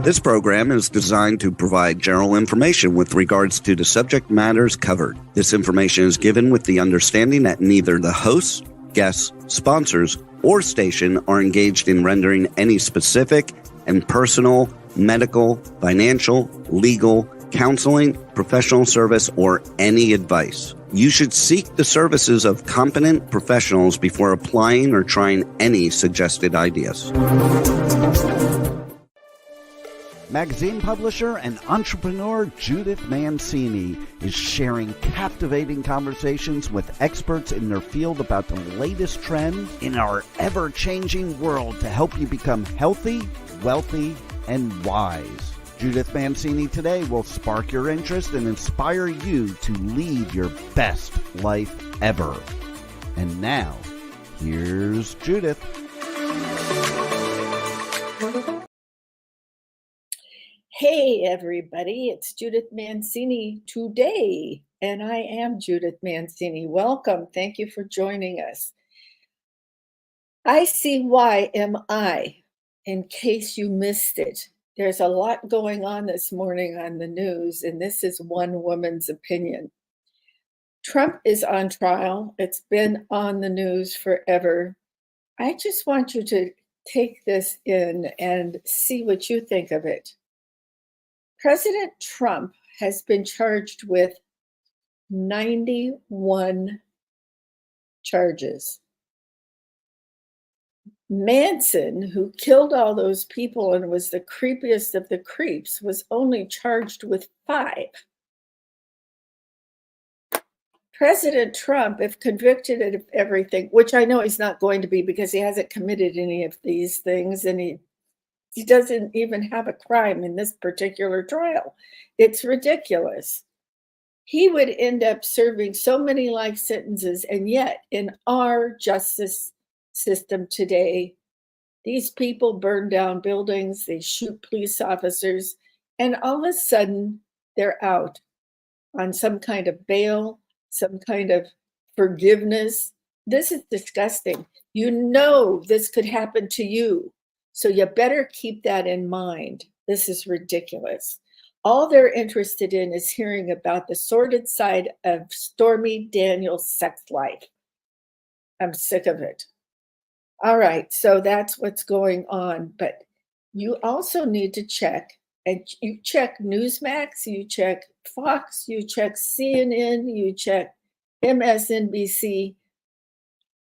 This program is designed to provide general information with regards to the subject matters covered. This information is given with the understanding that neither the hosts, guests, sponsors, or station are engaged in rendering any specific and personal, medical, financial, legal, counseling, professional service, or any advice. You should seek the services of competent professionals before applying or trying any suggested ideas. Magazine publisher and entrepreneur Judith Mancini is sharing captivating conversations with experts in their field about the latest trends in our ever-changing world to help you become healthy, wealthy, and wise. Judith Mancini today will spark your interest and inspire you to lead your best life ever. And now, here's Judith. Hey everybody, it's Judith Mancini today, and I am Judith Mancini. Welcome, thank you for joining us. ICYMI, in case you missed it. There's a lot going on this morning on the news, and this is one woman's opinion. Trump is on trial. It's been on the news forever. I just want you to take this in and see what you think of it. President Trump has been charged with 91 charges. Manson, who killed all those people and was the creepiest of the creeps, was only charged with 5. President Trump, if convicted of everything, which I know he's not going to be because he hasn't committed any of these things, and he doesn't even have a crime in this particular trial. It's ridiculous. He would end up serving so many life sentences, and yet in our justice system today, these people burn down buildings, they shoot police officers, and all of a sudden they're out on some kind of bail, some kind of forgiveness. This is disgusting. You know this could happen to you. So you better keep that in mind. This is ridiculous. All they're interested in is hearing about the sordid side of Stormy Daniels' sex life. I'm sick of it. All right, so that's what's going on. But you also need to check, and you check Newsmax, you check Fox, you check CNN, you check MSNBC.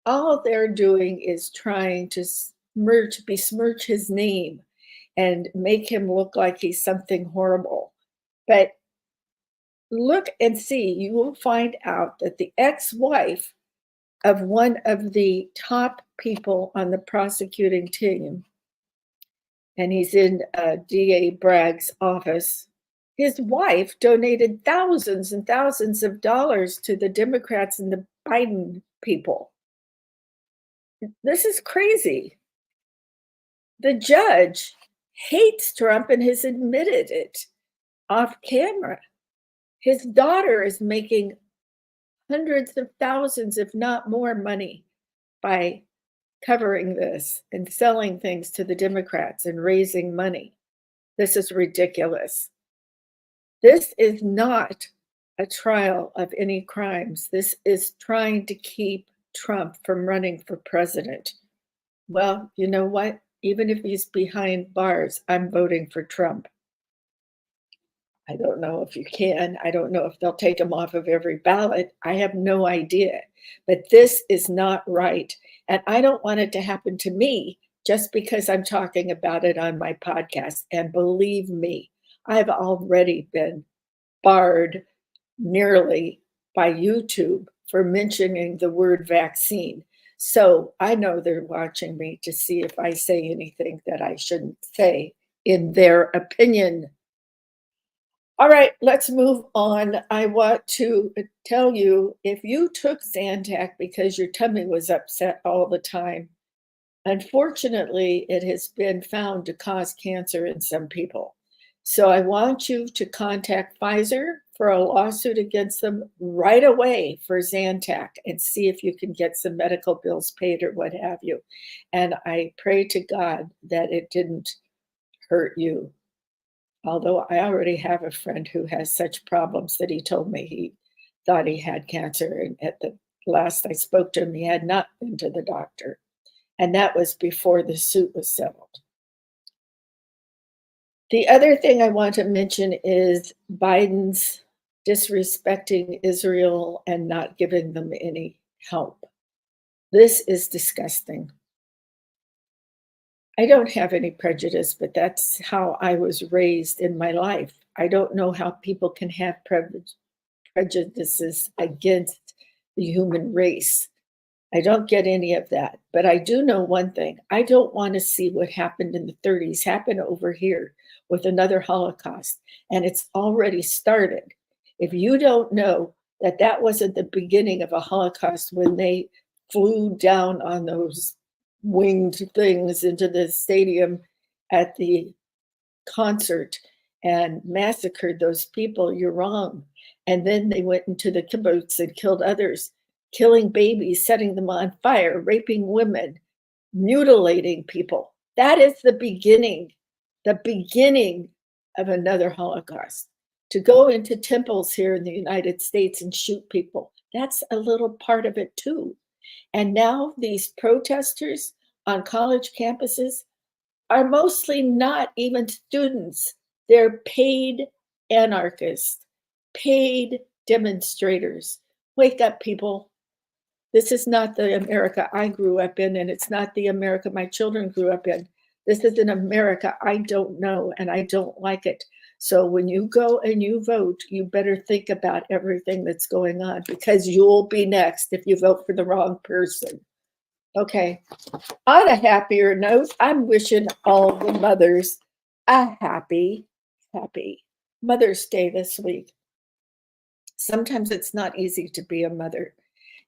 All they're doing is trying to besmirch his name and make him look like he's something horrible. But look and see, you will find out that the ex-wife of one of the top people on the prosecuting team, and he's in DA Bragg's office, his wife donated thousands and thousands of dollars to the Democrats and the Biden people. This is crazy. The judge hates Trump and has admitted it off camera. His daughter is making hundreds of thousands, if not more, money by covering this and selling things to the Democrats and raising money. This is ridiculous. This is not a trial of any crimes. This is trying to keep Trump from running for president. Well, you know what? Even if he's behind bars, I'm voting for Trump. I don't know if you can. I don't know if they'll take him off of every ballot. I have no idea. But this is not right. And I don't want it to happen to me just because I'm talking about it on my podcast. And believe me, I've already been barred nearly by YouTube for mentioning the word vaccine. So I know they're watching me to see if I say anything that I shouldn't say in their opinion. All right, let's move on. I want to tell you, if you took Zantac because your tummy was upset all the time, unfortunately, it has been found to cause cancer in some people. So I want you to contact Pfizer for a lawsuit against them right away for Zantac and see if you can get some medical bills paid or what have you. And I pray to God that it didn't hurt you. although I already have a friend who has such problems that he told me he thought he had cancer. And at the last I spoke to him, he had not been to the doctor. And that was before the suit was settled. The other thing I want to mention is Biden's disrespecting Israel and not giving them any help. This is disgusting. I don't have any prejudice, but that's how I was raised in my life. I don't know how people can have prejudices against the human race. I don't get any of that. But I do know one thing. I don't want to see what happened in the 30s happen over here with another Holocaust. And it's already started. If you don't know that that wasn't the beginning of a Holocaust when they flew down on those winged things into the stadium at the concert and massacred those people, you're wrong. And then they went into the kibbutz and killed others, killing babies, setting them on fire, raping women, mutilating people. That is the beginning of another Holocaust. To go into temples here in the United States and shoot people, that's a little part of it too. And now these protesters on college campuses are mostly not even students. They're paid anarchists, paid demonstrators. Wake up, people. This is not the America I grew up in, and it's not the America my children grew up in. This is an America I don't know, and I don't like it. So when you go and you vote, you better think about everything that's going on, because you'll be next if you vote for the wrong person. Okay. On a happier note, I'm wishing all the mothers a happy Mother's Day this week. Sometimes it's not easy to be a mother.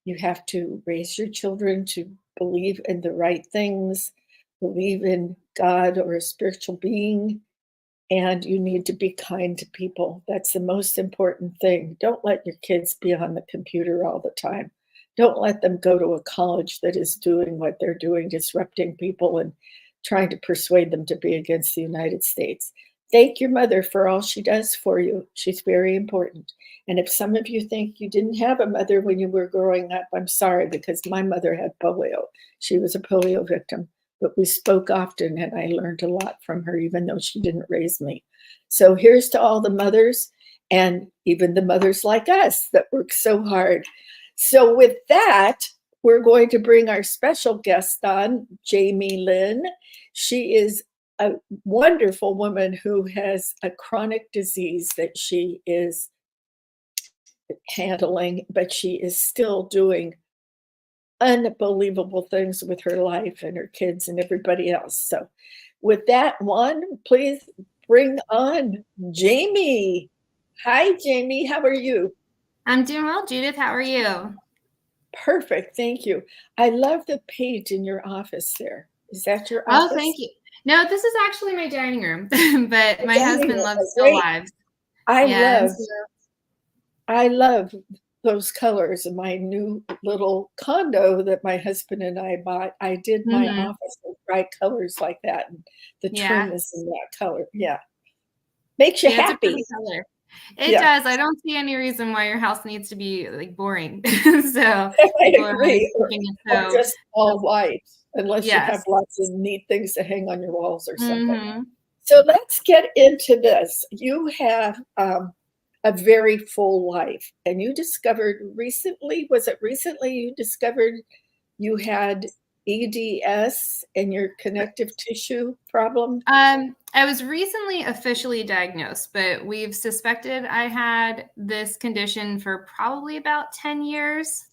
You have to raise your children to believe in the right things, believe in God or a spiritual being, and you need to be kind to people. That's the most important thing. Don't let your kids be on the computer all the time. Don't let them go to a college that is doing what they're doing, disrupting people and trying to persuade them to be against the United States. Thank your mother for all she does for you. She's very important. And if some of you think you didn't have a mother when you were growing up, I'm sorry, because my mother had polio. She was a polio victim, but we spoke often and I learned a lot from her, even though she didn't raise me. So here's to all the mothers and even the mothers like us that work so hard. So with that, we're going to bring our special guest on, Jamie Lynn. She is a wonderful woman who has a chronic disease that she is handling, but she is still doing unbelievable things with her life and her kids and everybody else. So with that, Juan, please bring on Jamie. Hi, Jamie. How are you? I'm doing well, Judith. How are you? Perfect. Thank you. I love the page in your office there. Is that your office? Oh, thank you. No, this is actually my dining room, but my husband loves still lives. I love those colors in my new little condo that my husband and I bought. I did my office with bright colors like that, and the trim is in that color. Yeah. Makes you happy. It's a pretty color. It does. I don't see any reason why your house needs to be like boring. So I agree. Or just all white, unless you have lots of neat things to hang on your walls or something. So let's get into this. You have a very full life, and you discovered recently, was it recently you discovered you had EDS and your connective tissue problem? I was recently officially diagnosed, but we've suspected I had this condition for probably about 10 years.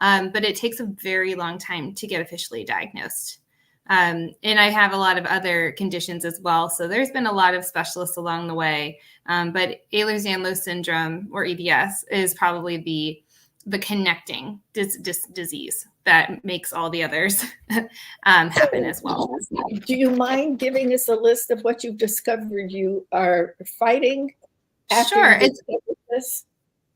But it takes a very long time to get officially diagnosed. And I have a lot of other conditions as well. So there's been a lot of specialists along the way. But Ehlers-Danlos syndrome, or EDS, is probably the connecting disease that makes all the others happen as well. Do you mind giving us a list of what you've discovered you are fighting after Sure. you discovered this?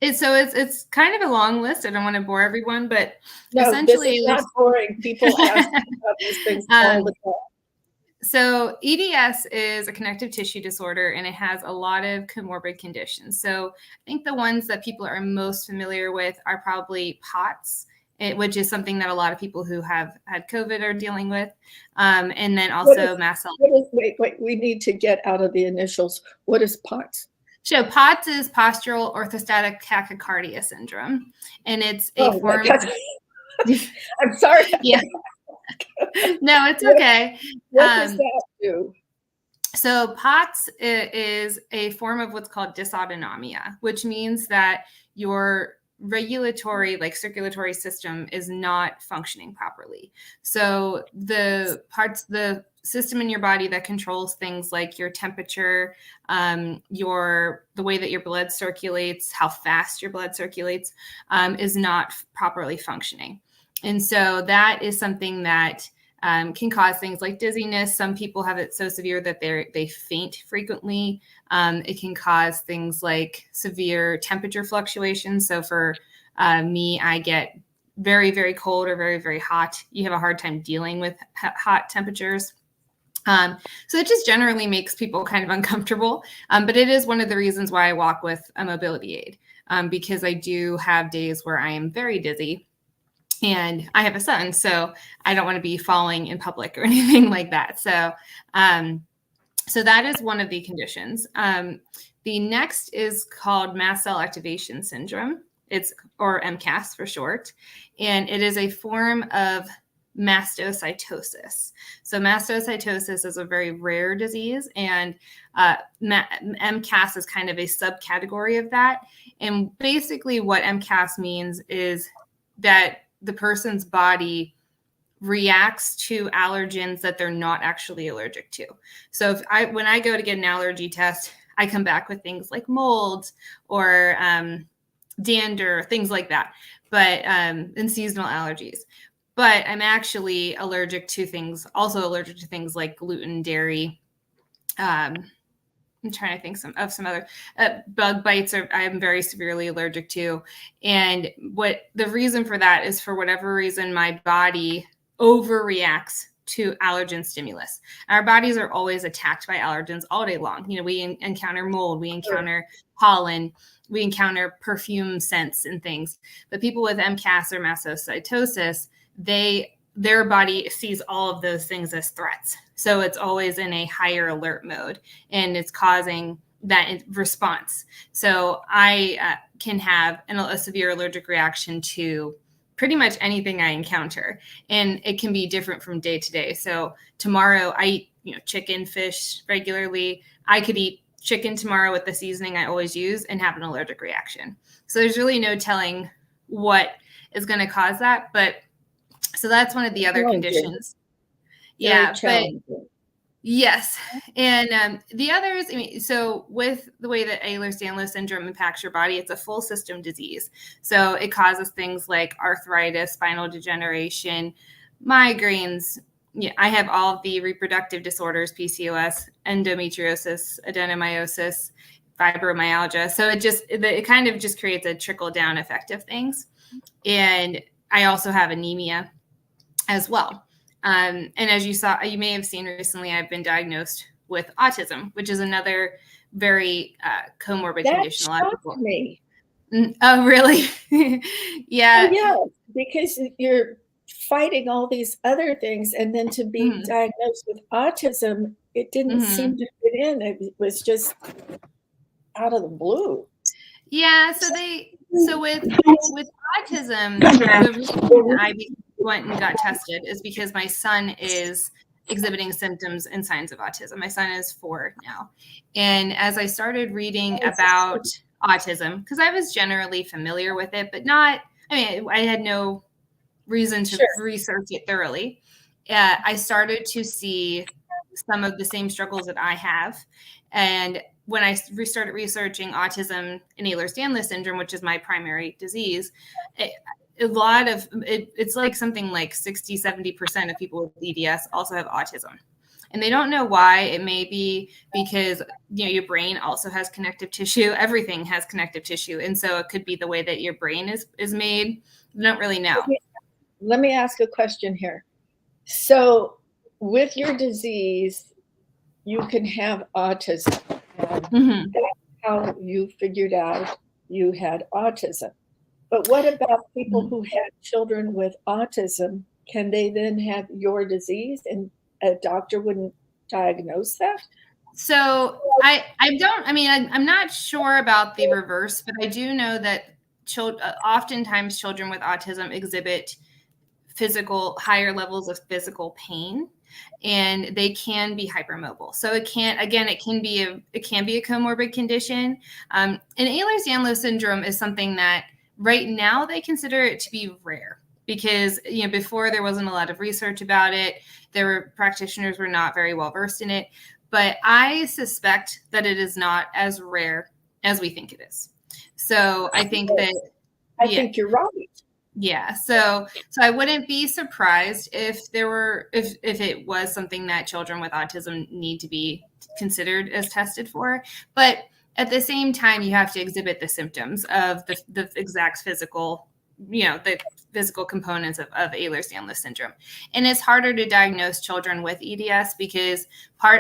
It's kind of a long list. I don't want to bore everyone, but no, essentially this is not boring. People ask about these things all the time. So EDS is a connective tissue disorder, and it has a lot of comorbid conditions. So I think the ones that people are most familiar with are probably POTS, which is something that a lot of people who have had COVID are dealing with. And then also mast cell. Wait, we need to get out of the initials. What is POTS? So POTS is postural orthostatic tachycardia syndrome, and it's a form of... I'm sorry. Yeah. No, it's okay. What does that do? So POTS is a form of what's called dysautonomia, which means that your regulatory, like circulatory system is not functioning properly. So the system in your body that controls things like your temperature, the way that your blood circulates, how fast your blood circulates, is not properly functioning. And so that is something that can cause things like dizziness. Some people have it so severe that they faint frequently. It can cause things like severe temperature fluctuations. So for me, I get very, very cold or very, very hot. You have a hard time dealing with hot temperatures. So it just generally makes people kind of uncomfortable. But it is one of the reasons why I walk with a mobility aid, because I do have days where I am very dizzy. And I have a son, so I don't want to be falling in public or anything like that. So, so that is one of the conditions. The next is called mast cell activation syndrome. Or MCAS for short. And it is a form of mastocytosis. So mastocytosis is a very rare disease, and MCAS is kind of a subcategory of that. And basically what MCAS means is that the person's body reacts to allergens that they're not actually allergic to. So when I go to get an allergy test, I come back with things like mold or dander, things like that, but and seasonal allergies. But I'm actually allergic to things like gluten, dairy. I'm trying to think of some other bug bites I'm very severely allergic to. And what the reason for that is, for whatever reason, my body overreacts to allergen stimulus. Our bodies are always attacked by allergens all day long. You know, we encounter mold, we encounter pollen, we encounter perfume scents and things. But people with MCAS or mastocytosis, their body sees all of those things as threats. So it's always in a higher alert mode, and it's causing that response. So I can have a severe allergic reaction to pretty much anything I encounter. And it can be different from day to day. So tomorrow I eat, chicken, fish regularly. I could eat chicken tomorrow with the seasoning I always use and have an allergic reaction. So there's really no telling what is going to cause that. But so that's one of the other conditions. Yeah, but yes. And the others, so with the way that Ehlers-Danlos syndrome impacts your body, it's a full system disease. So it causes things like arthritis, spinal degeneration, migraines. Yeah, I have all of the reproductive disorders, PCOS, endometriosis, adenomyosis, fibromyalgia. So it kind of just creates a trickle down effect of things. And I also have anemia as well. And as you may have seen recently, I've been diagnosed with autism, which is another very comorbid condition. That shocked me. Oh, really? Yeah. Oh, yeah, because you're fighting all these other things, and then to be diagnosed with autism, it didn't seem to fit in. It was just out of the blue. Yeah. So with autism, the reason I went and got tested is because my son is exhibiting symptoms and signs of autism. My son is 4 now. And as I started reading about autism, because I was generally familiar with it, but I had no reason to research it thoroughly. I started to see some of the same struggles that I have. And when I started researching autism and Ehlers-Danlos syndrome, which is my primary disease, it's like something like 60-70% of people with EDS also have autism, and they don't know why. It may be because your brain also has connective tissue. Everything has connective tissue, and so it could be the way that your brain is made. They don't really know. Let me ask a question here. So with your disease, you can have autism. And Mm-hmm. that's how you figured out you had autism. But what about people who had children with autism? Can they then have your disease and a doctor wouldn't diagnose that? So I'm not sure about the reverse, but I do know that oftentimes children with autism exhibit higher levels of physical pain, and they can be hypermobile. So it can be a comorbid condition. And Ehlers-Danlos syndrome is something that right now they consider it to be rare because before there wasn't a lot of research about it. Practitioners were not very well versed in it, but I suspect that it is not as rare as we think it is. So I think that I think you're right. Yeah. So I wouldn't be surprised if it was something that children with autism need to be considered as tested for. But at the same time, you have to exhibit the symptoms of the exact physical, the physical components of Ehlers-Danlos syndrome. And it's harder to diagnose children with EDS because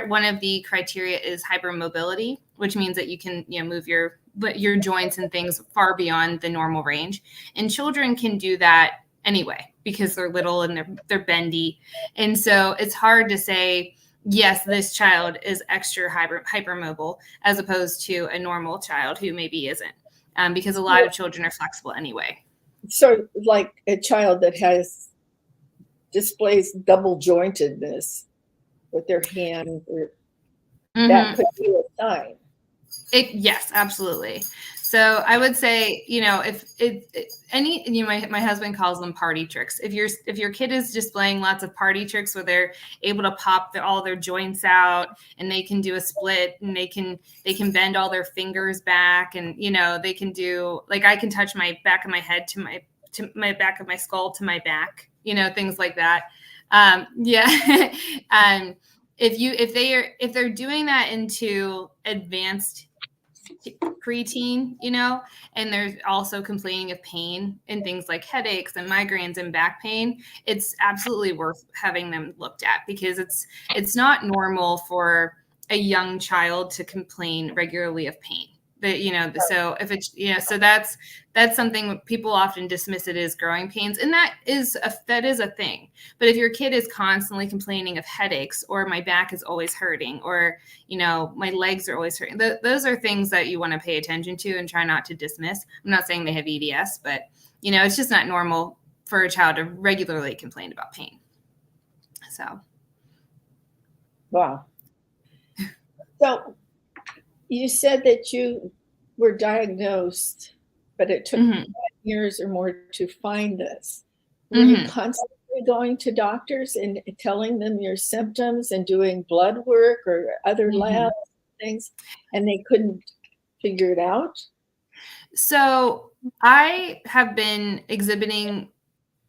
one of the criteria is hypermobility, which means that you can move your joints and things far beyond the normal range. And children can do that anyway because they're little and they're bendy. And so it's hard to say, yes, this child is extra hypermobile as opposed to a normal child who maybe isn't, because a lot of children are flexible anyway. So like a child that displays double jointedness with their hand, that could be a sign. Yes, absolutely. So I would say, my husband calls them party tricks. If your kid is displaying lots of party tricks where they're able to pop all their joints out and they can do a split and they can bend all their fingers back and they can do, like, I can touch my back of my head to my back of my skull to my back, things like that. If they're doing that into advanced preteen, and they're also complaining of pain and things like headaches and migraines and back pain, it's absolutely worth having them looked at because it's not normal for a young child to complain regularly of pain. So if it's, so that's something people often dismiss it as growing pains. And that is a thing. But if your kid is constantly complaining of headaches or my back is always hurting or, my legs are always hurting, those are things that you want to pay attention to and try not to dismiss. I'm not saying they have EDS, but, it's just not normal for a child to regularly complain about pain. So. Wow. So you said that you were diagnosed, but it took 5 years or more to find this. Were you constantly going to doctors and telling them your symptoms and doing blood work or other lab things, and they couldn't figure it out? So I have been exhibiting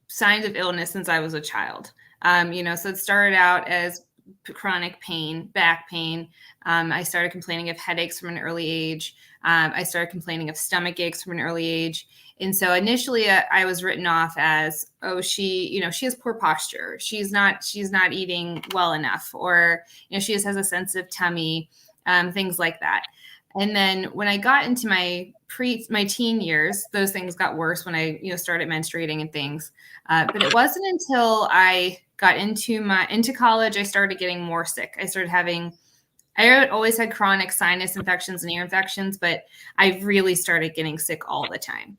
signs of illness since I was a child. So it started out as chronic pain, back pain. I started complaining of headaches from an early age. I started complaining of stomach aches from an early age. And so initially I was written off as, oh, she has poor posture. She's not eating well enough, or, she just has a sensitive tummy, things like that. And then when I got into my teen years, those things got worse when I, started menstruating and things. But it wasn't until I got into college, I started getting more sick. I always had chronic sinus infections and ear infections, but I really started getting sick all the time.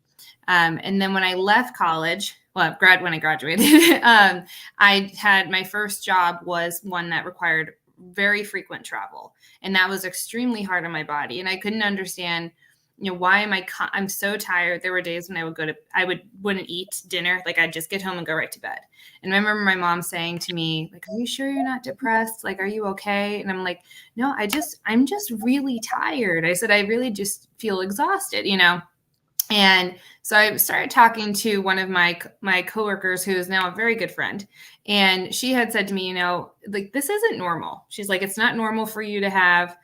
And then when I left college, when I graduated, I had my first job was one that required very frequent travel. And that was extremely hard on my body. And I couldn't understand, why am I'm so tired. There were days when I wouldn't eat dinner. Like I'd just get home and go right to bed. And I remember my mom saying to me, like, are you sure you're not depressed? Like, are you okay? And I'm like, no, I'm just really tired. I said, I really just feel exhausted, And so I started talking to one of my coworkers who is now a very good friend. And she had said to me, like, this isn't normal. She's like, it's not normal for you to have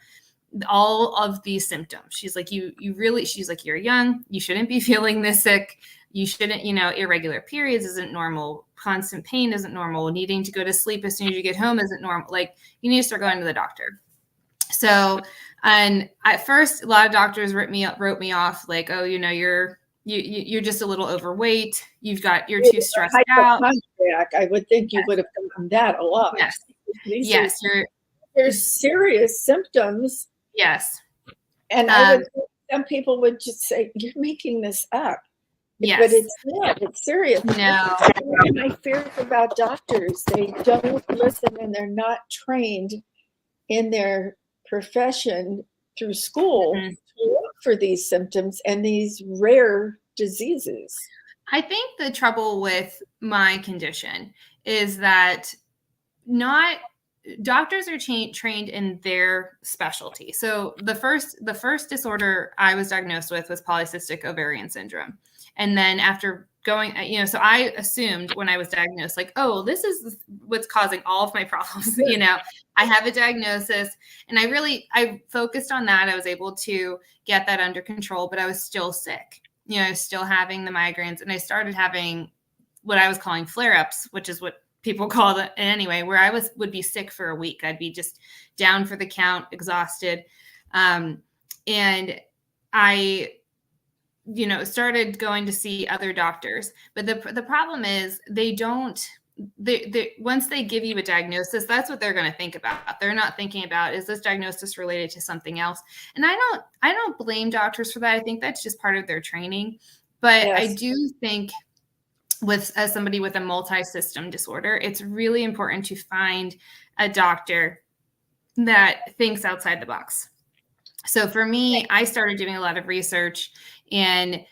all of these symptoms. She's like, she's like, you're young. You shouldn't be feeling this sick. You shouldn't, you know, irregular periods isn't normal. Constant pain isn't normal. Needing to go to sleep as soon as you get home isn't normal. Like, you need to start going to the doctor. So, and at first, a lot of doctors wrote me off, like, oh, you know, you're just a little overweight. You're too stressed out. I would think you would have gotten that a lot. Yes. Yes, there's serious symptoms. Yes. And I would think some people would just say, you're making this up. Yes. But it's not. It's serious. No. My fears about doctors, they don't listen and they're not trained in their profession through school to look for these symptoms and these rare diseases. I think the trouble with my condition is that not doctors are trained in their specialty. So the first disorder I was diagnosed with was polycystic ovarian syndrome. And then after going, you know, so I assumed when I was diagnosed, like, oh, this is what's causing all of my problems. You know, I have a diagnosis, and I focused on that. I was able to get that under control, but I was still sick. You know, I was still having the migraines, and I started having what I was calling flare-ups, which is what people call it anyway, where I would be sick for a week. I'd be just down for the count, exhausted. And I, you know, started going to see other doctors. But the problem is they once they give you a diagnosis, that's what they're going to think about. They're not thinking about, is this diagnosis related to something else? And I don't blame doctors for that. I think that's just part of their training. But yes. I do think as somebody with a multi-system disorder, it's really important to find a doctor that thinks outside the box. So for me, I started doing a lot of research, and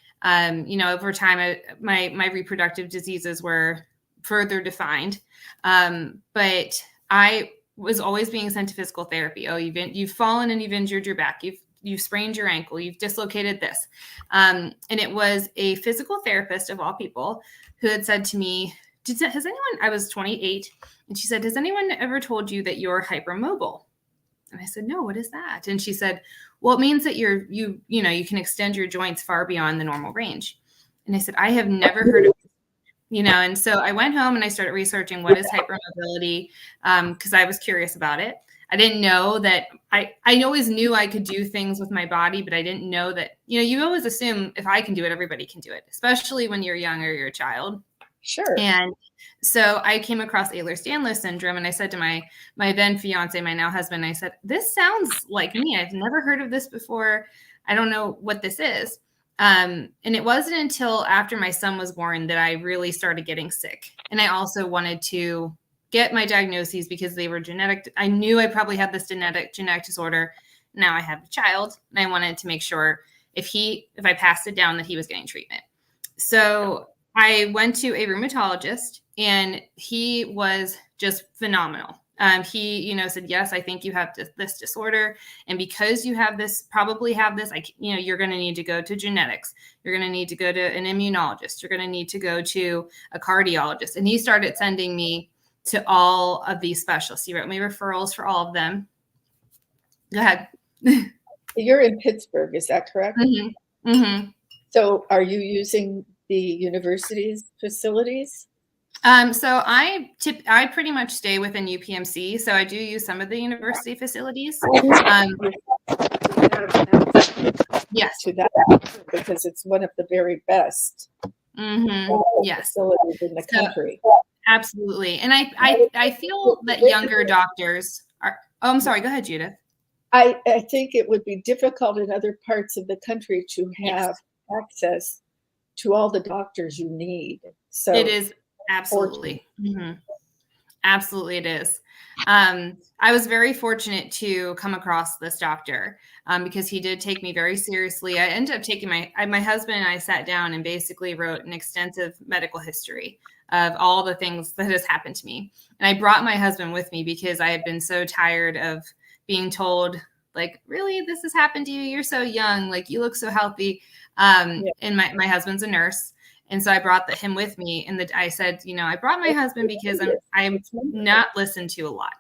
you know, over time, my reproductive diseases were further defined. But I was always being sent to physical therapy. Oh, you've fallen and you've injured your back. You've sprained your ankle. You've dislocated this. And it was a physical therapist of all people who had said to me, I was 28, and she said, has anyone ever told you that you're hypermobile? And I said, no, what is that? And she said, well, it means that you can extend your joints far beyond the normal range. And I said, I have never heard of it, you know. And so I went home and I started researching what is hypermobility, because I was curious about it. I didn't know that I always knew I could do things with my body, but I didn't know that, you know, you always assume if I can do it, everybody can do it, especially when you're young or you're a child. Sure. And so I came across Ehlers-Danlos syndrome, and I said to my then fiance, my now husband, I said, this sounds like me. I've never heard of this before. I don't know what this is. And it wasn't until after my son was born that I really started getting sick. And I also wanted to get my diagnoses because they were genetic. I knew I probably had this genetic disorder. Now I have a child, and I wanted to make sure if I passed it down that he was getting treatment. So I went to a rheumatologist, and he was just phenomenal. He, you know, said, yes, I think you have this disorder. And because you probably have this, you're going to need to go to genetics. You're going to need to go to an immunologist. You're going to need to go to a cardiologist. And he started sending me to all of these specialists. He wrote me referrals for all of them. Go ahead. You're in Pittsburgh, is that correct? Mm-hmm. Mm-hmm. So are you using the university's facilities? So I pretty much stay within UPMC. So I do use some of the university facilities. Yes. To that, because it's one of the very best facilities in the country. Absolutely. And I feel that younger doctors are, oh, I'm sorry. Go ahead, Judith. I think it would be difficult in other parts of the country to have access to all the doctors you need. So it is absolutely. Mm-hmm. Absolutely it is. I was very fortunate to come across this doctor because he did take me very seriously. I ended up taking my husband and I sat down and basically wrote an extensive medical history of all the things that has happened to me. And I brought my husband with me because I had been so tired of being told, like, really, this has happened to you? You're so young. Like, you look so healthy. And my husband's a nurse. And so I brought him with me. And I said, you know, I brought my husband because I'm not listened to a lot,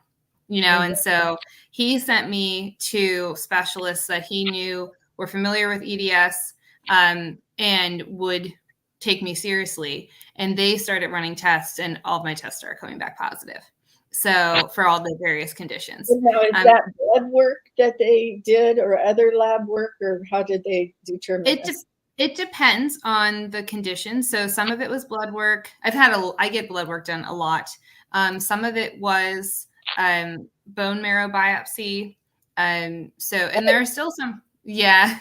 you know. And so he sent me to specialists that he knew were familiar with EDS and would take me seriously. And they started running tests, and all of my tests are coming back positive. So for all the various conditions. Now, is that blood work that they did, or other lab work, or how did they determine this? It depends on the condition. So some of it was blood work. I get blood work done a lot. Some of it was bone marrow biopsy. And there are still some, yeah.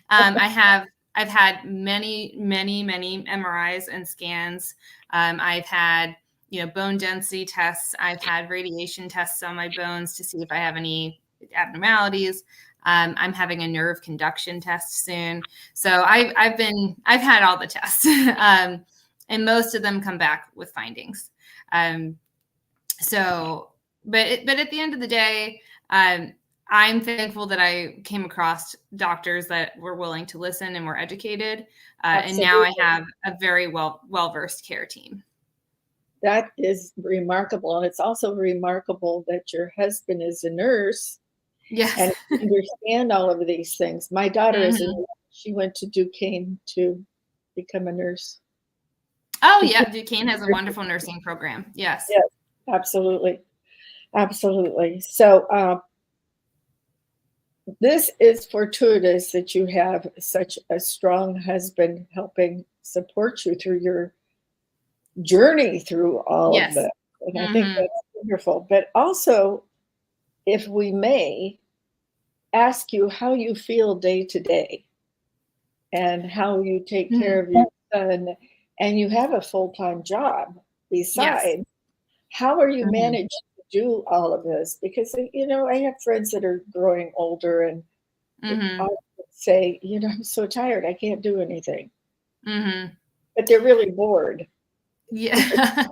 I've had many MRIs and scans. I've had, bone density tests. I've had radiation tests on my bones to see if I have any abnormalities. I'm having a nerve conduction test soon. So I've had all the tests, and most of them come back with findings. But at the end of the day, I'm thankful that I came across doctors that were willing to listen and were educated. And now I have a very well-versed care team. That is remarkable. And it's also remarkable that your husband is a nurse. Yes. And understand all of these things. My daughter is a nurse. She went to Duquesne to become a nurse. Oh, yeah. Duquesne has a wonderful nursing program. Yes. Yes, absolutely. Absolutely. So this is fortuitous that you have such a strong husband helping support you through your journey through all of that. And I think that's wonderful. But also, if we may, ask you how you feel day to day and how you take care of your son, and you have a full-time job besides. Yes. How are you managing to do all of this? Because, I have friends that are growing older and I say, I'm so tired, I can't do anything. But they're really bored. Yeah.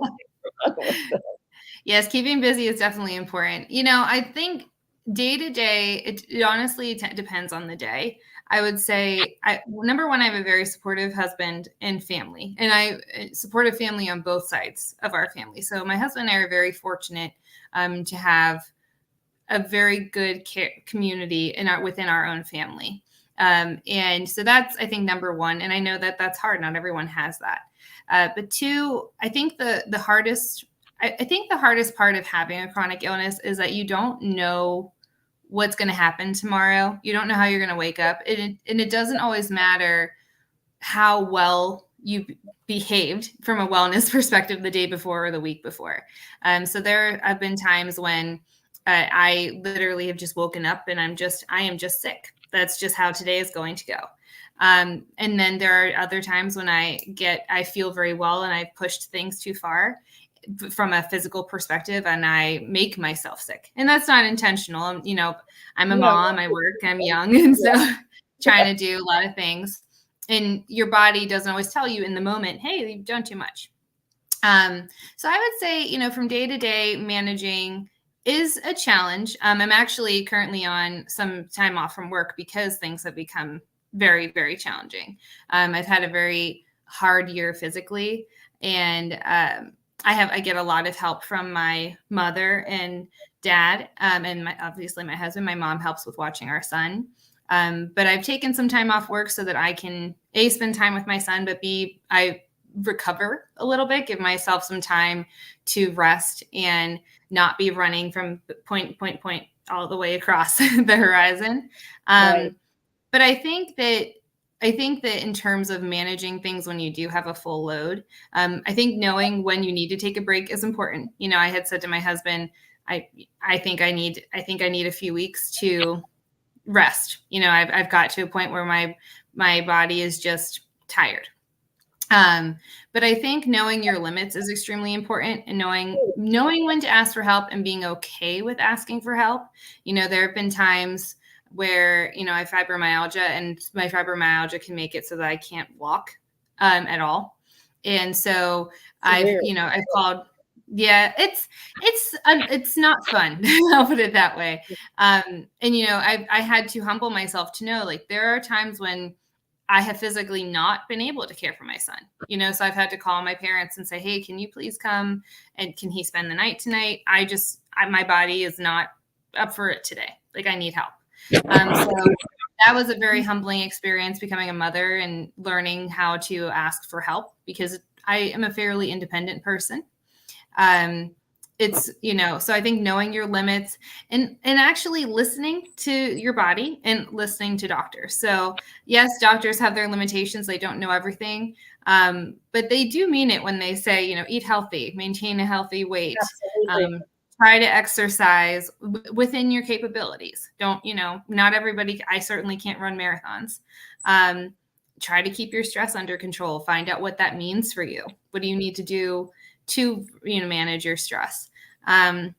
Yes, keeping busy is definitely important. I think day to day, it honestly depends on the day. I would say, number one, I have a very supportive husband and family, and I support a family on both sides of our family. So my husband and I are very fortunate to have a very good community within our own family. And so that's, I think, number one. And I know that that's hard. Not everyone has that. But two, I think the hardest part of having a chronic illness is that you don't know what's going to happen tomorrow. You don't know how you're going to wake up. And it doesn't always matter how well you behaved from a wellness perspective the day before or the week before. So there have been times when I literally have just woken up and I am just sick. That's just how today is going to go. And then there are other times when I feel very well and I've pushed things too far from a physical perspective and I make myself sick. And that's not intentional. I'm a mom, I work, I'm young. And so trying to do a lot of things, and your body doesn't always tell you in the moment, hey, you've done too much. So I would say, from day to day, managing is a challenge. I'm actually currently on some time off from work because things have become very, very challenging. I've had a very hard year physically, and I get a lot of help from my mother and dad, and obviously my husband. My mom helps with watching our son. But I've taken some time off work so that I can spend time with my son, but I recover a little bit, give myself some time to rest and not be running from point all the way across the horizon. Right. But I think that in terms of managing things when you do have a full load, I think knowing when you need to take a break is important. I had said to my husband, I think I need a few weeks to rest. I've got to a point where my body is just tired. But I think knowing your limits is extremely important, and knowing when to ask for help and being okay with asking for help. There have been times where, I have fibromyalgia, and my fibromyalgia can make it so that I can't walk at all. And so I've called, it's not fun. I'll put it that way. And, I had to humble myself to know, like, there are times when I have physically not been able to care for my son, so I've had to call my parents and say, hey, can you please come and can he spend the night tonight? My body is not up for it today. Like, I need help. So that was a very humbling experience, becoming a mother and learning how to ask for help, because I am a fairly independent person. It's, so I think knowing your limits and actually listening to your body and listening to doctors. So yes, doctors have their limitations. They don't know everything. But they do mean it when they say, eat healthy, maintain a healthy weight, try to exercise within your capabilities. Don't, not everybody, I certainly can't run marathons. Try to keep your stress under control. Find out what that means for you. What do you need to do to manage your stress, and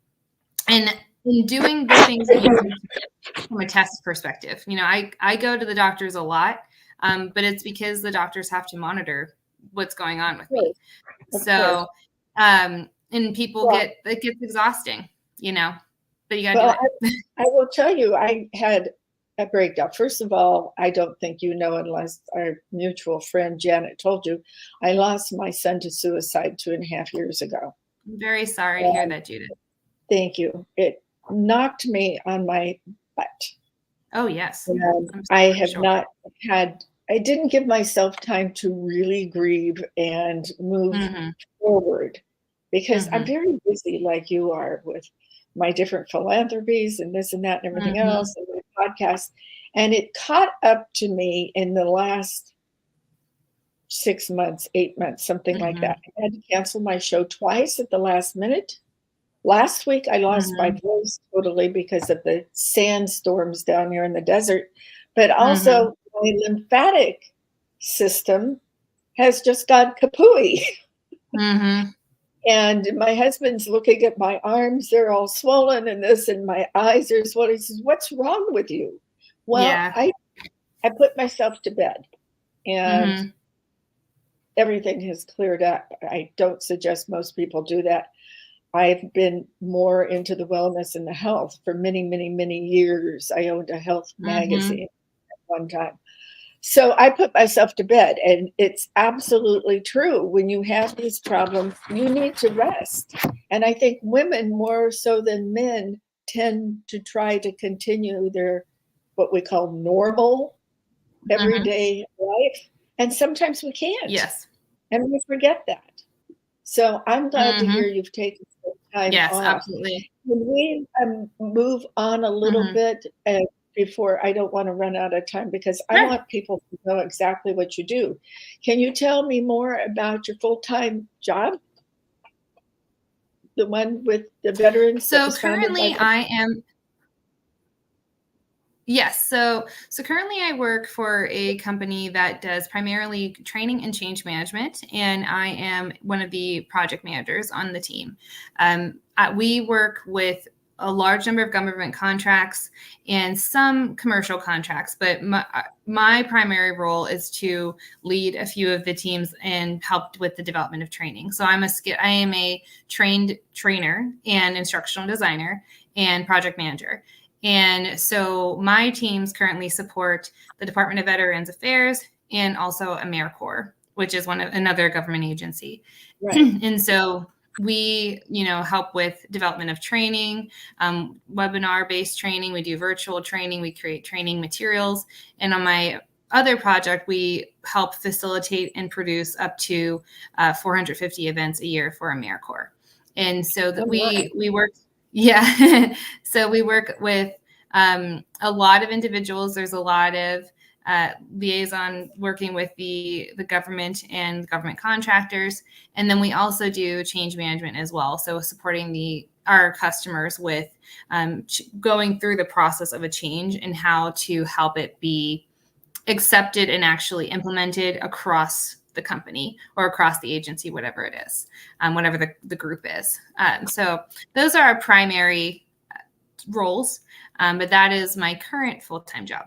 in doing the things from a test perspective. I go to the doctors a lot, but it's because the doctors have to monitor what's going on with me. So and people it gets exhausting, but you gotta do it. I will tell you, I had a breakdown. First of all, I don't think unless our mutual friend Janet told you, I lost my son to suicide 2.5 years ago. I'm very sorry to hear that, Judith. Thank you. It knocked me on my butt. Oh, yes. I have not had, I didn't give myself time to really grieve and move forward, because I'm very busy like you are with my different philanthropies and this and that and everything else, and my podcast. And it caught up to me in the last 6 months, 8 months, something like that. I had to cancel my show twice at the last minute. Last week, I lost my voice totally because of the sandstorms down here in the desert. But also, my lymphatic system has just gone kapooey. And my husband's looking at my arms, they're all swollen and this, and my eyes are swollen. He says, "What's wrong with you?" Well, I put myself to bed, and everything has cleared up. I don't suggest most people do that. I've been more into the wellness and the health for many, many, many years. I owned a health magazine at one time. So I put myself to bed, and it's absolutely true. When you have these problems, you need to rest. And I think women more so than men tend to try to continue their, what we call normal everyday life. And sometimes we can't. Yes. And we forget that. So I'm glad to hear you've taken some time off. Yes, absolutely. Can we move on a little bit before, I don't want to run out of time, because I want people to know exactly what you do. Can you tell me more about your full-time job? The one with the veterans? So currently I am... Yes. So currently I work for a company that does primarily training and change management, and I am one of the project managers on the team. We work with a large number of government contracts and some commercial contracts, but my primary role is to lead a few of the teams and help with the development of training. So I am a trained trainer and instructional designer and project manager. And so my teams currently support the Department of Veterans Affairs and also AmeriCorps, which is another government agency. Right. And so we, help with development of training, webinar-based training. We do virtual training. We create training materials. And on my other project, we help facilitate and produce up to 450 events a year for AmeriCorps. And so that we work... Yeah. So we work with a lot of individuals. There's a lot of liaison working with the government and government contractors. And then we also do change management as well. So supporting our customers with going through the process of a change and how to help it be accepted and actually implemented across the company or across the agency, whatever it is, whatever the group is. So those are our primary roles, but that is my current full-time job.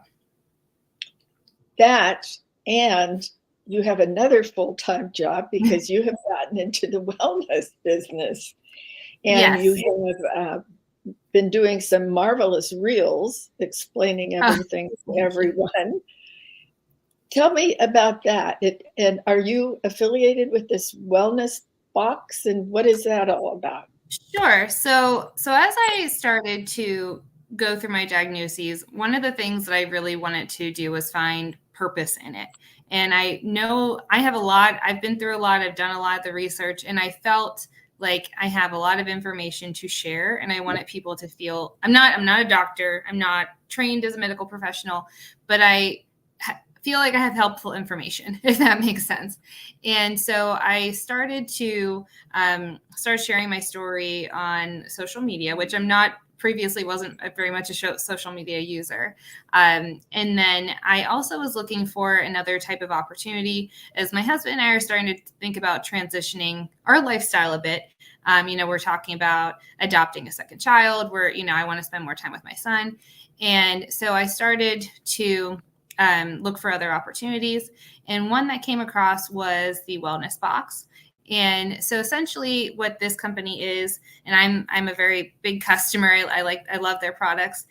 That, and you have another full-time job because you have gotten into the wellness business, and you have been doing some marvelous reels explaining everything to everyone. Tell me about that. And are you affiliated with this wellness box, and what is that all about? Sure. So as I started to go through my diagnoses, one of the things that I really wanted to do was find purpose in it. And I know I have I've been through a lot, I've done a lot of the research, and I felt like I have a lot of information to share, and I wanted people to feel, I'm not a doctor, I'm not trained as a medical professional, but I feel like I have helpful information, if that makes sense. And so I started to start sharing my story on social media, which previously wasn't very much a social media user. And then I also was looking for another type of opportunity, as my husband and I are starting to think about transitioning our lifestyle a bit. We're talking about adopting a second child where, I want to spend more time with my son. And so I started to look for other opportunities. And one that came across was the wellness box. And so essentially what this company is, and I'm a very big customer. I love their products.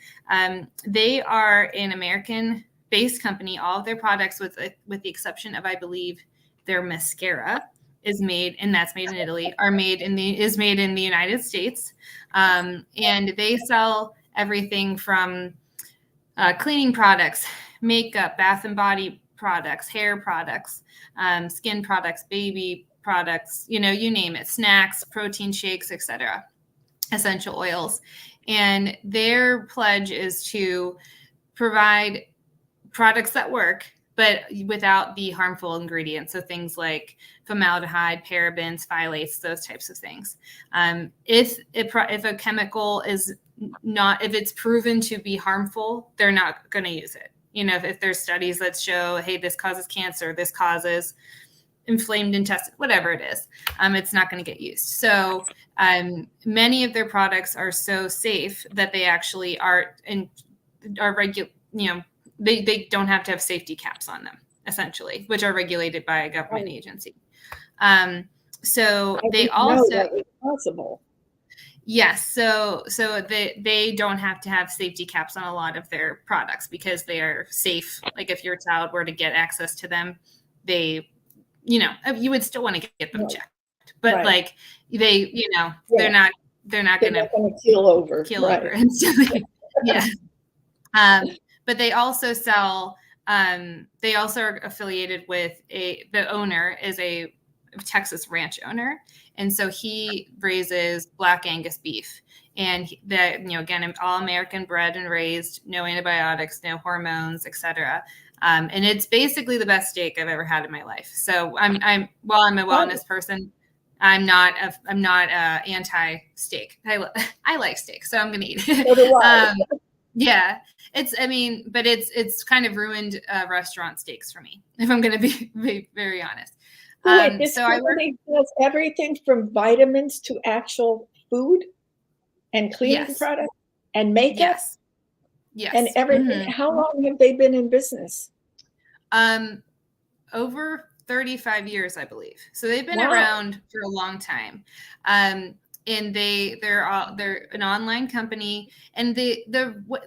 They are an American-based company. All of their products, with the exception of, I believe, their mascara is made, and that's made in Italy, is made in the United States. And they sell everything from cleaning products, makeup, bath and body products, hair products, skin products, baby products, you name it, snacks, protein shakes, etc., essential oils. And their pledge is to provide products that work, but without the harmful ingredients. So things like formaldehyde, parabens, phthalates, those types of things. If a chemical is not, if it's proven to be harmful, they're not going to use it. If there's studies that show, hey, this causes cancer, this causes inflamed intestine, whatever it is, it's not going to get used. So many of their products are so safe that they actually are regular, they don't have to have safety caps on them, essentially, which are regulated by a government agency. So they also, that was possible. Yes. So they don't have to have safety caps on a lot of their products because they are safe. Like if your child were to get access to them, you would still want to get them checked, but right. like they're not going to keel over. And so yeah. But they also sell, they also are affiliated with the owner is a Texas ranch owner. And so he raises Black Angus beef, and again, all American bred and raised, no antibiotics, no hormones, etc. And it's basically the best steak I've ever had in my life. So while I'm a wellness person, I'm not anti steak. I like steak, so I'm going to eat it. So do I. Yeah, but it's kind of ruined restaurant steaks for me, if I'm going to be very honest. Wait, this company does everything from vitamins to actual food and cleaning products and makeup? Yes. And everything. Mm-hmm. How long have they been in business? Over 35 years, I believe. So they've been around for a long time. And they're an online company. And the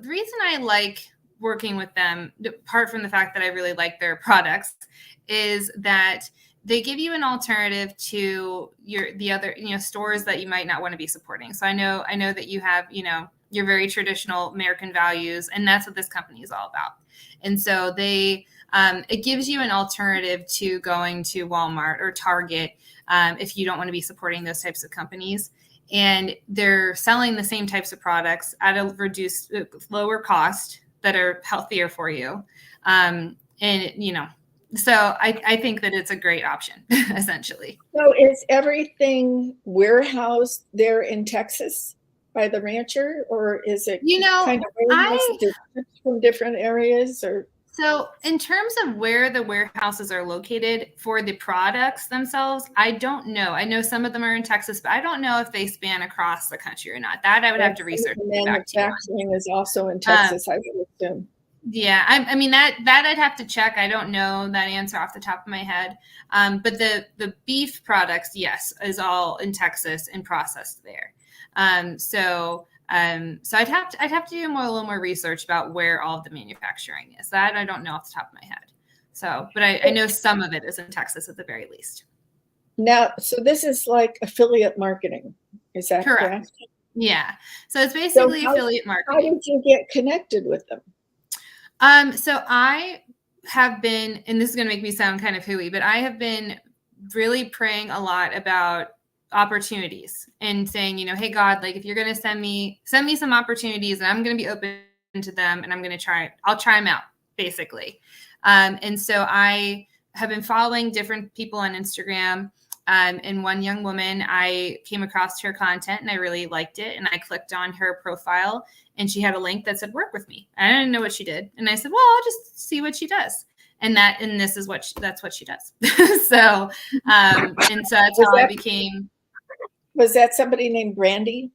reason I like working with them, apart from the fact that I really like their products, is that they give you an alternative to the other stores that you might not want to be supporting. So I know that you have your very traditional American values, and that's what this company is all about. And so it gives you an alternative to going to Walmart or Target if you don't want to be supporting those types of companies. And they're selling the same types of products at a lower cost that are healthier for you. So I think that it's a great option, essentially. So is everything warehoused there in Texas by the rancher, or is it kind of from different areas? Or so in terms of where the warehouses are located for the products themselves, I don't know. I know some of them are in Texas, but I don't know if they span across the country or not. That I would have to research. Manufacturing is also in Texas, I would assume. Yeah, I mean that I'd have to check. I don't know that answer off the top of my head. But the beef products, yes, is all in Texas and processed there. So I'd have to do a little more research about where all of the manufacturing is. That I don't know off the top of my head. So, but I know some of it is in Texas at the very least. Now, so this is like affiliate marketing, is that correct? Yeah. So it's So basically how affiliate marketing. did you get connected with them? So I have been, and this is going to make me sound kind of hooey, but I have been really praying a lot about opportunities and saying, hey God, like if you're going to send me some opportunities and I'm going to be open to them and I'll try them out basically. And so I have been following different people on Instagram. And one young woman, I came across her content and I really liked it. And I clicked on her profile and she had a link that said, work with me. I didn't know what she did. And I said, well, I'll just see what she does. And this is that's what she does. So, and so that's how I became. Was that somebody named Brandy?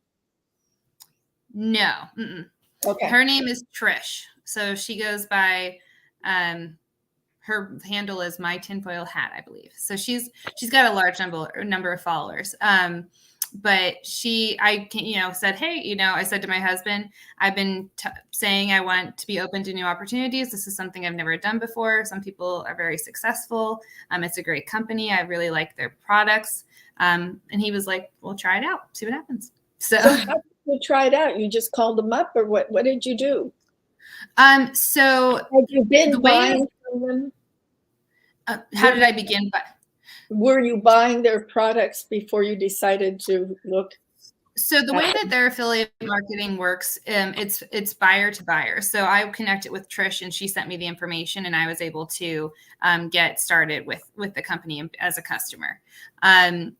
No. Mm-mm. Okay. Her name is Trish. So she goes by, her handle is My Tinfoil Hat, I believe. So she's got a large number of followers. But I said, hey, I said to my husband, I've been saying I want to be open to new opportunities. This is something I've never done before. Some people are very successful. It's a great company. I really like their products. And he was like, well, try it out, see what happens. So how did you try it out? You just called them up, or what did you do? So had you been buying from them? How did I begin? Were you buying their products before you decided to look? So the way that their affiliate marketing works, it's buyer to buyer. So I connected with Trish and she sent me the information and I was able to get started with the company as a customer.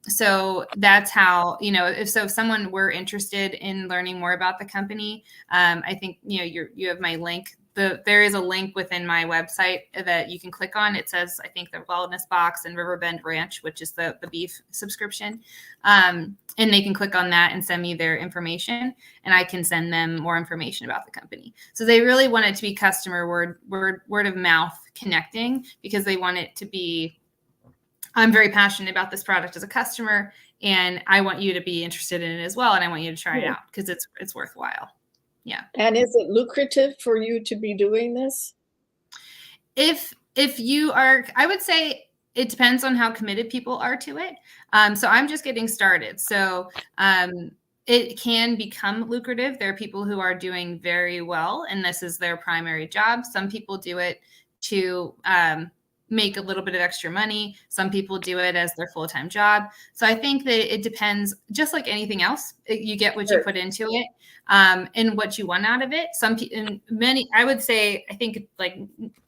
So that's how, if someone were interested in learning more about the company, I think, you have my link. There is a link within my website that you can click on. It says, I think, the Wellness Box and Riverbend Ranch, which is the beef subscription. And they can click on that and send me their information, and I can send them more information about the company. So they really want it to be customer word of mouth connecting, because they want it to be, I'm very passionate about this product as a customer, and I want you to be interested in it as well. And I want you to try it out because it's worthwhile. Yeah. And is it lucrative for you to be doing this? If you are, I would say it depends on how committed people are to it. So I'm just getting started. So it can become lucrative. There are people who are doing very well, and this is their primary job. Some people do it to make a little bit of extra money. Some people do it as their full-time job. So I think that it depends, just like anything else. You get what you put into it, and what you want out of it. I would say, I think like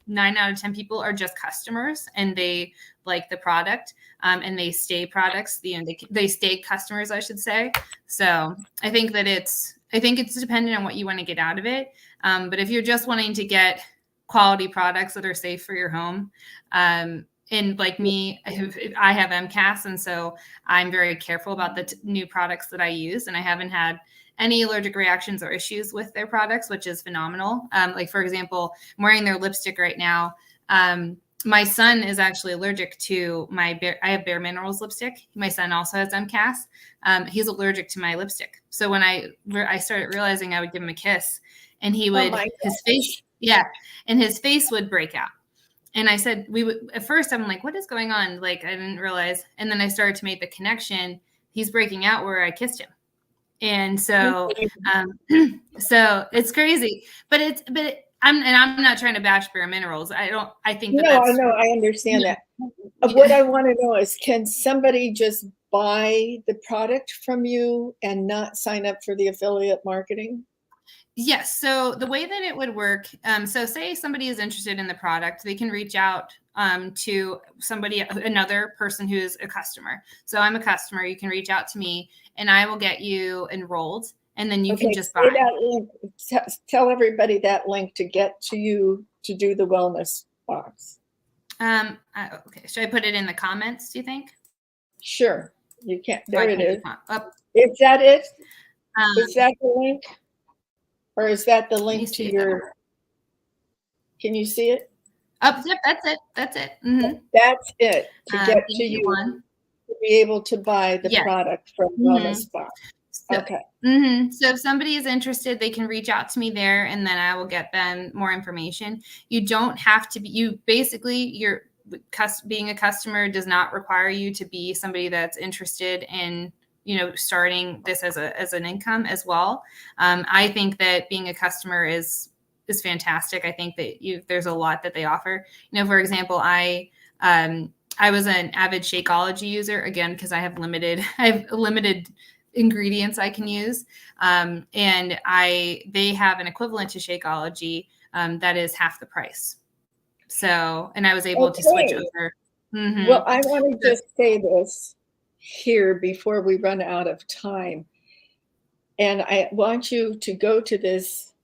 9 out of 10 people are just customers and they like the product, and they stay products. They stay customers, I should say. So I think it's dependent on what you want to get out of it. But if you're just wanting to get quality products that are safe for your home, and like me, I have MCAS, and so I'm very careful about the new products that I use, and I haven't had any allergic reactions or issues with their products, which is phenomenal. Like, for example, I'm wearing their lipstick right now. My son is actually allergic to I have Bare Minerals lipstick. My son also has MCAS. He's allergic to my lipstick. So when I started realizing I would give him a kiss, and he would, his face, and his face would break out. And I said, at first I'm like, what is going on? Like, I didn't realize. And then I started to make the connection. He's breaking out where I kissed him. And so, so it's crazy, but I'm not trying to bash Bare Minerals. I think that I understand that. What I want to know is, can somebody just buy the product from you and not sign up for the affiliate marketing? Yes. So the way that it would work, so say somebody is interested in the product, they can reach out to another person who is a customer. So I'm a customer. You can reach out to me, and I will get you enrolled, and then you can just buy. That link. Tell everybody that link to get to you to do the Wellness Box. Okay. Should I put it in the comments, do you think? Sure. You can't. There it is. Is that it? Is that the link? Or is that the link to your? Can you see it? Yep, that's it. That's it. Mm-hmm. That's it to get to you to be able to buy the product from Wellness Box. Okay. Mm-hmm. So if somebody is interested, they can reach out to me there, and then I will get them more information. You don't have to be. Being a customer does not require you to be somebody that's interested in starting this as an income as well. I think that being a customer is fantastic. I think that there's a lot that they offer. For example, I was an avid Shakeology user, again, because I have limited ingredients I can use. And they have an equivalent to Shakeology that is half the price. So, and I was able to switch over. Mm-hmm. Well, I want to just say this here before we run out of time. And I want you to go to this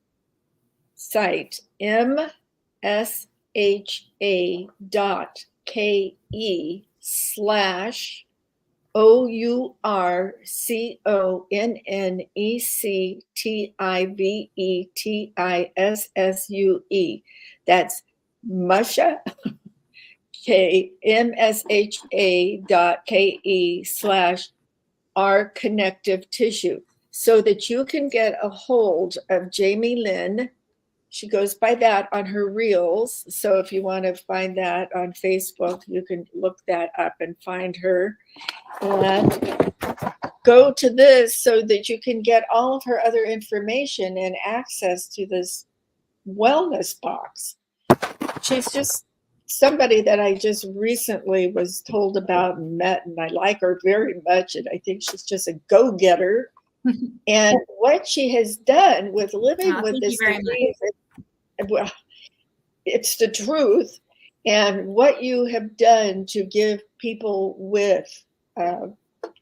site, MSHA.KE/OURCONNECTIVETISSUE. That's Musha, MSHA.KE/our connective tissue, so that you can get a hold of Jamie Lynn. She goes by that on her reels. So if you want to find that on Facebook, you can look that up and find her. And go to this so that you can get all of her other information and access to this wellness box. She's just somebody that I just recently was told about and met, and I like her very much. And I think she's just a go-getter. And what she has done with living with this disease, well, it's the truth. And what you have done to give people with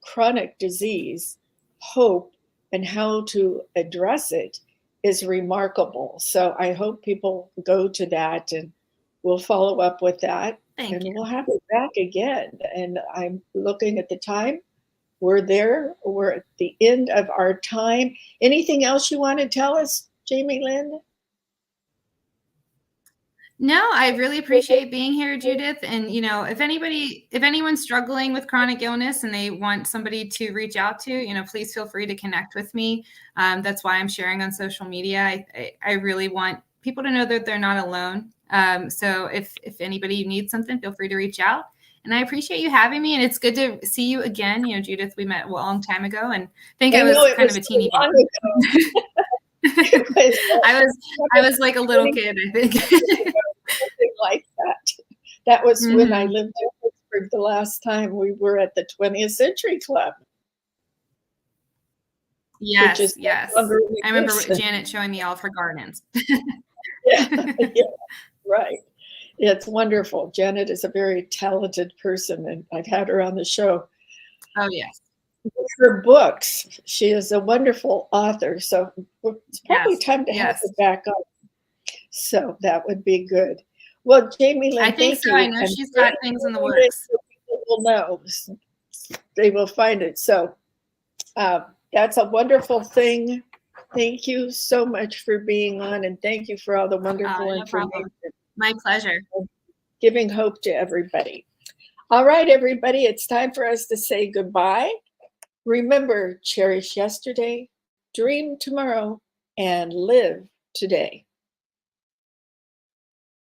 chronic disease hope and how to address it is remarkable. So I hope people go to that, and we'll follow up with that. Thank you. We'll have it back again. And I'm looking at the time. We're there. We're at the end of our time. Anything else you want to tell us, Jamie Lynn? No, I really appreciate being here, Judith. And, if anyone's struggling with chronic illness and they want somebody to reach out to, please feel free to connect with me. That's why I'm sharing on social media. I really want people to know that they're not alone. So if anybody needs something, feel free to reach out. And I appreciate you having me. And it's good to see you again. Judith, we met a long time ago, and I think I was kind of a teeny baby. I was like a little kid, I think. Something like that. That was when I lived in Pittsburgh the last time we were at the 20th Century Club. Yes, yes. I remember Janet showing me all of her gardens. yeah, right. It's wonderful. Janet is a very talented person, and I've had her on the show. Oh, yes. Her books, she is a wonderful author, so it's probably time to have her back on. So that would be good. Well, Jamie Lynn, I think so. I know she's got things in the works. People will know. They will find it. So that's a wonderful thing. Thank you so much for being on, and thank you for all the wonderful information. Problem. My pleasure. Giving hope to everybody. All right, everybody, it's time for us to say goodbye. Remember, cherish yesterday, dream tomorrow, and live today.